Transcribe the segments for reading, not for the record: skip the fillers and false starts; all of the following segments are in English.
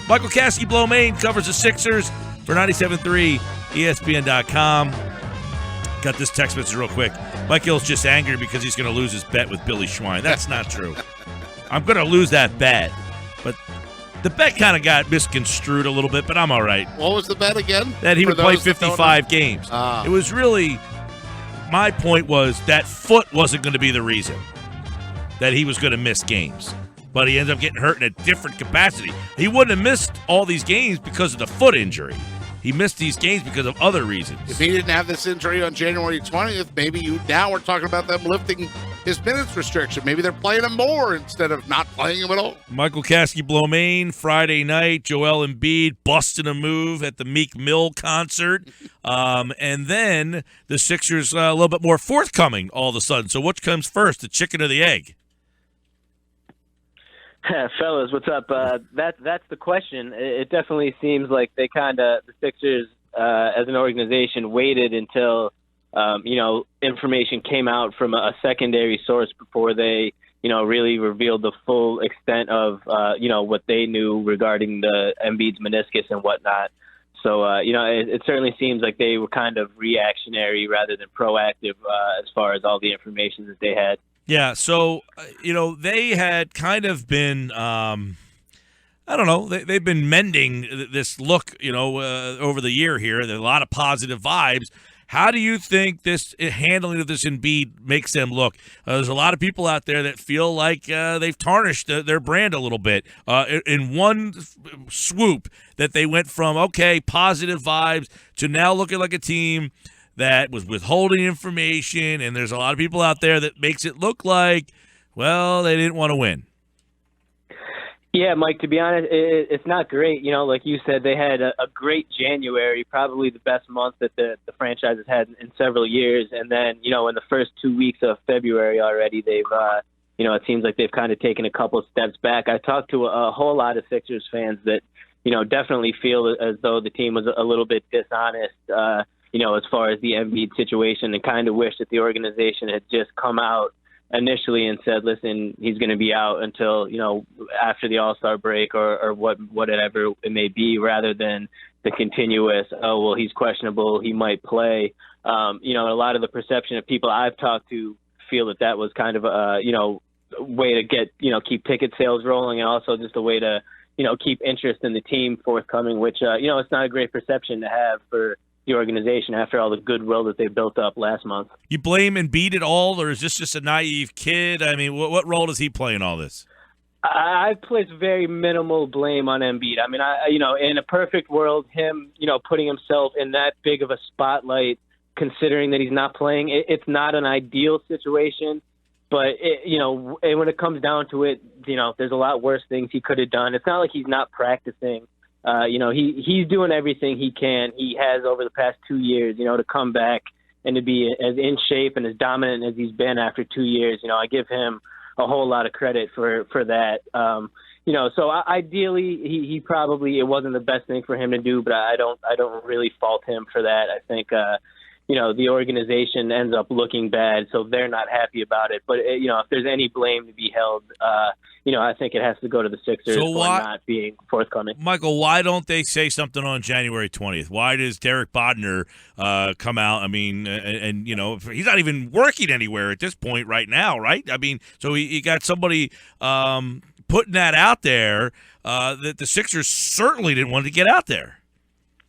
Michael Kaskey-Blomain covers the Sixers for 97.3 ESPN.com. Got this text message real quick. Mike Hill's just angry because he's going to lose his bet with Billy Schwein. That's not true. I'm going to lose that bet. But the bet kind of got misconstrued a little bit, but I'm all right. What was the bet again? That he would play 55 games. It was really, my point was that foot wasn't going to be the reason that he was going to miss games. But he ended up getting hurt in a different capacity. He wouldn't have missed all these games because of the foot injury. He missed these games because of other reasons. If he didn't have this injury on January 20th, maybe now we're talking about them lifting his minutes restriction. Maybe they're playing him more instead of not playing him at all. Michael Kaskey-Blomain, Friday night, Joel Embiid busting a move at the Meek Mill concert. And then the Sixers a little bit more forthcoming all of a sudden. So which comes first, the chicken or the egg? Fellas, what's up? That's the question. It definitely seems like the Sixers as an organization waited until information came out from a secondary source before they really revealed the full extent of what they knew regarding the Embiid's meniscus and whatnot. So it certainly seems like they were kind of reactionary rather than proactive as far as all the information that they had. Yeah, so, they had kind of been, they've been mending this look, over the year here. There are a lot of positive vibes. How do you think this handling of this Embiid makes them look? There's a lot of people out there that feel like they've tarnished their brand a little bit. In one swoop that they went from, positive vibes to now looking like a team that was withholding information, and there's a lot of people out there that makes it look like, well, they didn't want to win. Yeah, Mike, to be honest, it's not great. Like you said, they had a great January, probably the best month that the franchise has had in several years. And then, in the first 2 weeks of February already, they've, it seems like they've kind of taken a couple steps back. I talked to a whole lot of Sixers fans that, definitely feel as though the team was a little bit dishonest, as far as the Embiid situation, and kind of wish that the organization had just come out initially and said, listen, he's going to be out until, after the All-Star break or whatever it may be, rather than the continuous, he's questionable, he might play. A lot of the perception of people I've talked to feel that was kind of a, way to get, keep ticket sales rolling, and also just a way to, keep interest in the team forthcoming, which, it's not a great perception to have for the organization after all the goodwill that they built up last month. You blame Embiid at all, or is this just a naive kid? I mean, what role does he play in all this? I place very minimal blame on Embiid. I mean, in a perfect world, him, putting himself in that big of a spotlight, considering that he's not playing, it's not an ideal situation. But, when it comes down to it, there's a lot worse things he could have done. It's not like he's not practicing. He's doing everything he can. He has over the past 2 years, to come back and to be as in shape and as dominant as he's been after 2 years. I give him a whole lot of credit for that. So ideally he probably, it wasn't the best thing for him to do, but I don't really fault him for that. I think, the organization ends up looking bad, so they're not happy about it. But, if there's any blame to be held, I think it has to go to the Sixers for not being forthcoming. Michael, why don't they say something on January 20th? Why does Derek Bodner come out? I mean, and he's not even working anywhere at this point right now, right? I mean, so he got somebody putting that out there that the Sixers certainly didn't want to get out there.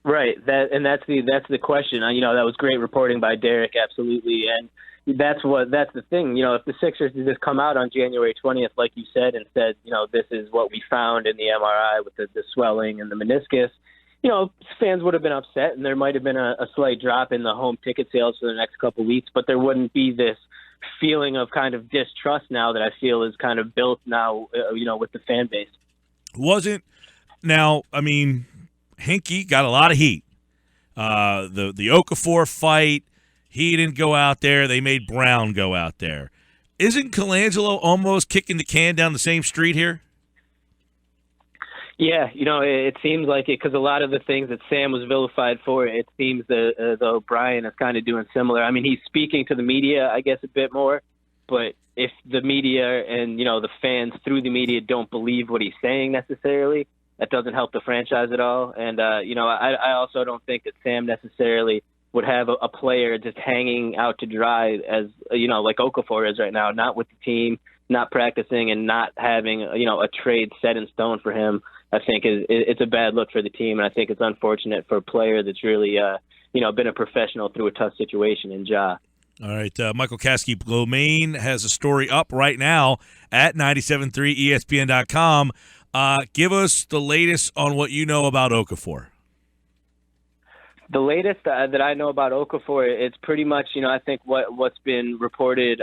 Right. That's the question. That was great reporting by Derek, absolutely. And that's the thing. If the Sixers had just come out on January 20th, like you said, and said, this is what we found in the MRI with the swelling and the meniscus, fans would have been upset, and there might have been a slight drop in the home ticket sales for the next couple of weeks, but there wouldn't be this feeling of kind of distrust now that I feel is kind of built now, with the fan base. Hinkie got a lot of heat. The Okafor fight, he didn't go out there. They made Brown go out there. Isn't Colangelo almost kicking the can down the same street here? Yeah, it seems like it, because a lot of the things that Sam was vilified for, it seems that though Brian is kind of doing similar. I mean, he's speaking to the media, I guess, a bit more, but if the media and, the fans through the media don't believe what he's saying necessarily, that doesn't help the franchise at all. And, I also don't think that Sam necessarily would have a player just hanging out to dry as, like Okafor is right now, not with the team, not practicing, and not having, a trade set in stone for him. I think it's a bad look for the team, and I think it's unfortunate for a player that's really, been a professional through a tough situation in Ja. All right, Michael Kaskey-Blomain has a story up right now at 973ESPN.com. Give us the latest on what you know about Okafor. The latest that I know about Okafor, it's pretty much, I think what's been reported,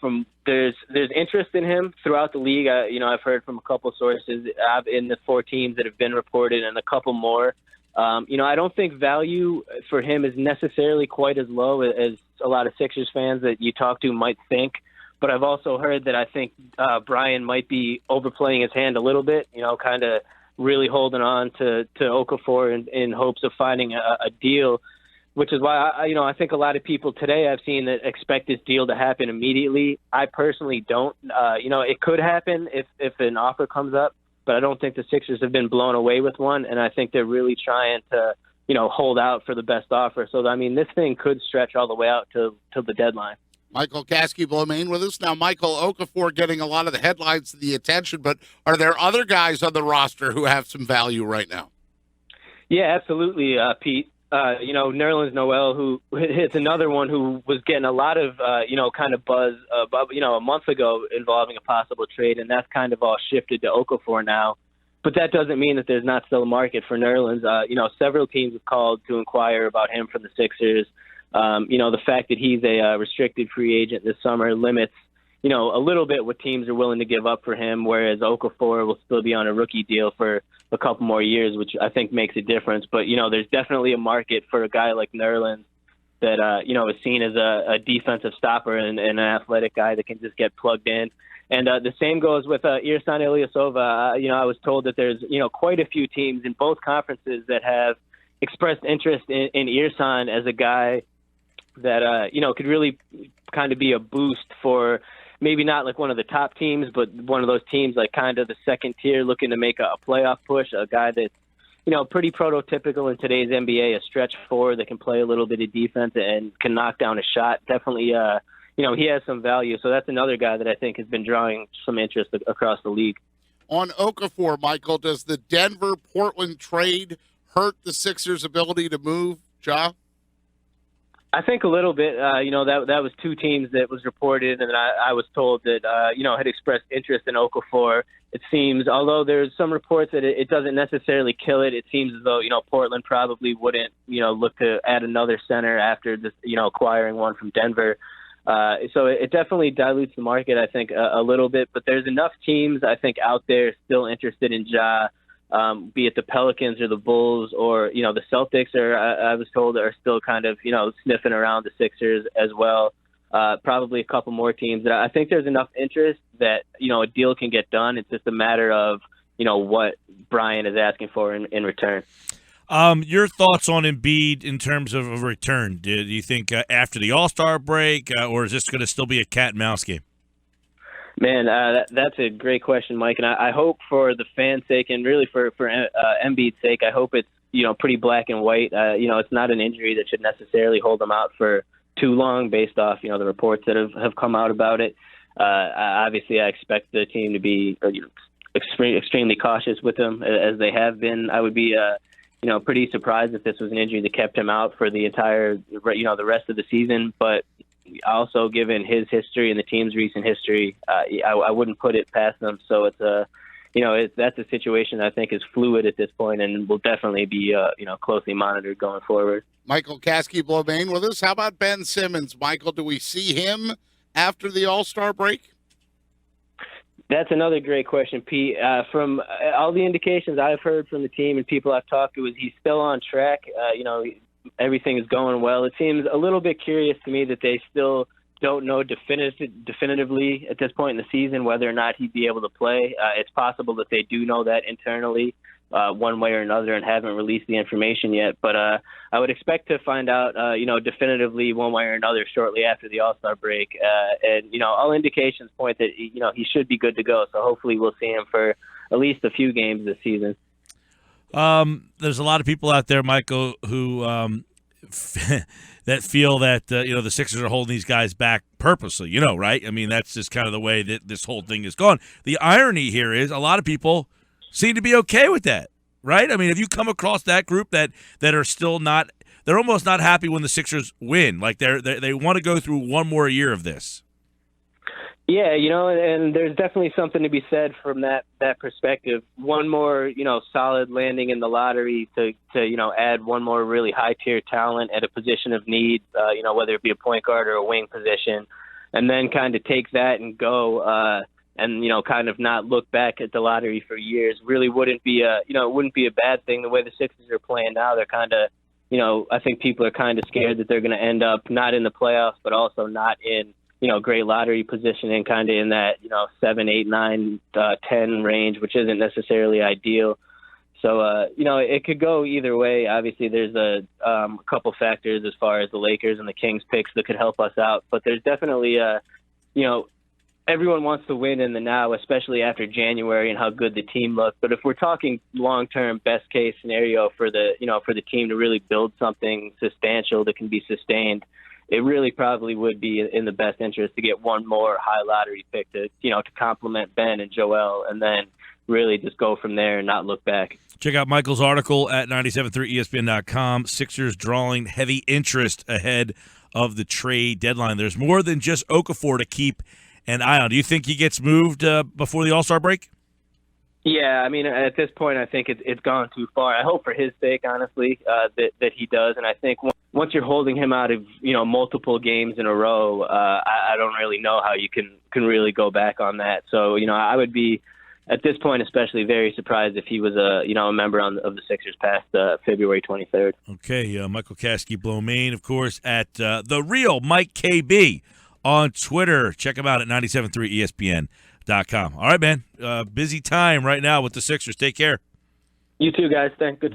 from there's interest in him throughout the league. I've heard from a couple sources in the 4 teams that have been reported and a couple more. I don't think value for him is necessarily quite as low as a lot of Sixers fans that you talk to might think. But I've also heard that I think Brian might be overplaying his hand a little bit, kind of really holding on to Okafor in hopes of finding a deal, which is why I think a lot of people today I've seen that expect this deal to happen immediately. I personally don't. It could happen if an offer comes up, but I don't think the Sixers have been blown away with one, and I think they're really trying to hold out for the best offer. So this thing could stretch all the way out to the deadline. Michael Kaskey-Blomain with us. Now, Michael, Okafor getting a lot of the headlines and the attention, but are there other guys on the roster who have some value right now? Yeah, absolutely, Pete. Nerlens Noel, who is another one who was getting a lot of, kind of buzz, a month ago involving a possible trade, and that's kind of all shifted to Okafor now. But that doesn't mean that there's not still a market for Nerlens. Several teams have called to inquire about him from the Sixers. The fact that he's a restricted free agent this summer limits, a little bit what teams are willing to give up for him, whereas Okafor will still be on a rookie deal for a couple more years, which I think makes a difference. But, there's definitely a market for a guy like Nerlens that, is seen as a defensive stopper and an athletic guy that can just get plugged in. And the same goes with Ersan Ilyasova. I was told that there's, quite a few teams in both conferences that have expressed interest in Ersan as a guy that, could really kind of be a boost for maybe not like one of the top teams, but one of those teams like kind of the second tier looking to make a playoff push, a guy that's, pretty prototypical in today's NBA, a stretch four that can play a little bit of defense and can knock down a shot. Definitely, he has some value. So that's another guy that I think has been drawing some interest across the league. On Okafor, Michael, does the Denver-Portland trade hurt the Sixers' ability to move, Ja? I think a little bit. That was 2 teams that was reported, and I was told that had expressed interest in Okafor. It seems, although there's some reports that it doesn't necessarily kill it. It seems as though Portland probably wouldn't look to add another center after this acquiring one from Denver. So it definitely dilutes the market, I think, a little bit. But there's enough teams I think out there still interested in Ja. Be it the Pelicans or the Bulls or, the Celtics I was told are still kind of, sniffing around the Sixers as well. Probably a couple more teams. I think there's enough interest that, a deal can get done. It's just a matter of, what Brian is asking for in return. Your thoughts on Embiid in terms of a return? Do you think after the All-Star break or is this going to still be a cat and mouse game? Man, that's a great question, Mike. And I hope for the fans' sake and really for Embiid's sake, I hope it's, pretty black and white. It's not an injury that should necessarily hold him out for too long based off, the reports that have come out about it. Obviously, I expect the team to be extremely cautious with him as they have been. I would be, pretty surprised if this was an injury that kept him out for the entire, the rest of the season. But also, given his history and the team's recent history, I wouldn't put it past them. So it's that's a situation I think is fluid at this point and will definitely be closely monitored going forward. Michael Kaskey-Blomain with us. How about Ben Simmons, Michael? Do we see him after the All-Star break? That's another great question, Pete. From all the indications I've heard from the team and people I've talked to, is he's still on track. Everything is going well. It seems a little bit curious to me that they still don't know definitively at this point in the season whether or not he'd be able to play. It's possible that they do know that internally one way or another and haven't released the information yet. But I would expect to find out, definitively one way or another shortly after the All-Star break. And all indications point that, he should be good to go. So hopefully we'll see him for at least a few games this season. There's a lot of people out there, Michael, who that feel that the Sixers are holding these guys back purposely. Right? I mean, that's just kind of the way that this whole thing is gone. The irony here is a lot of people seem to be okay with that, right? I mean, have you come across that group that are still not? They're almost not happy when the Sixers win. Like they want to go through one more year of this. Yeah, and there's definitely something to be said from that perspective. One more, solid landing in the lottery to add one more really high-tier talent at a position of need, whether it be a point guard or a wing position, and then kind of take that and go and, kind of not look back at the lottery for years really wouldn't be a bad thing. The way the Sixers are playing now, they're kind of, I think people are kind of scared that they're going to end up not in the playoffs, but also not in great lottery positioning, kind of in that, 7, 8, 9, 10 range, which isn't necessarily ideal. So, it could go either way. Obviously, there's a couple factors as far as the Lakers and the Kings picks that could help us out. But there's definitely, everyone wants to win in the now, especially after January and how good the team looked. But if we're talking long-term best case scenario for the team to really build something substantial that can be sustained, it really probably would be in the best interest to get one more high lottery pick to complement Ben and Joel, and then really just go from there and not look back. Check out Michael's article at 973ESPN.com. Sixers drawing heavy interest ahead of the trade deadline. There's more than just Okafor to keep an eye on. Do you think he gets moved before the All-Star break? Yeah, I mean, at this point, I think it's gone too far. I hope for his sake, honestly, that he does. And I think once you're holding him out of multiple games in a row, I don't really know how you can really go back on that. So I would be at this point especially very surprised if he was a member of the Sixers past February 23rd. Okay, Michael Kaskey-Blomain, of course, at the real Mike KB on Twitter. Check him out at 973ESPN.com. All right, man. Busy time right now with the Sixers. Take care. You too, guys. Thank you.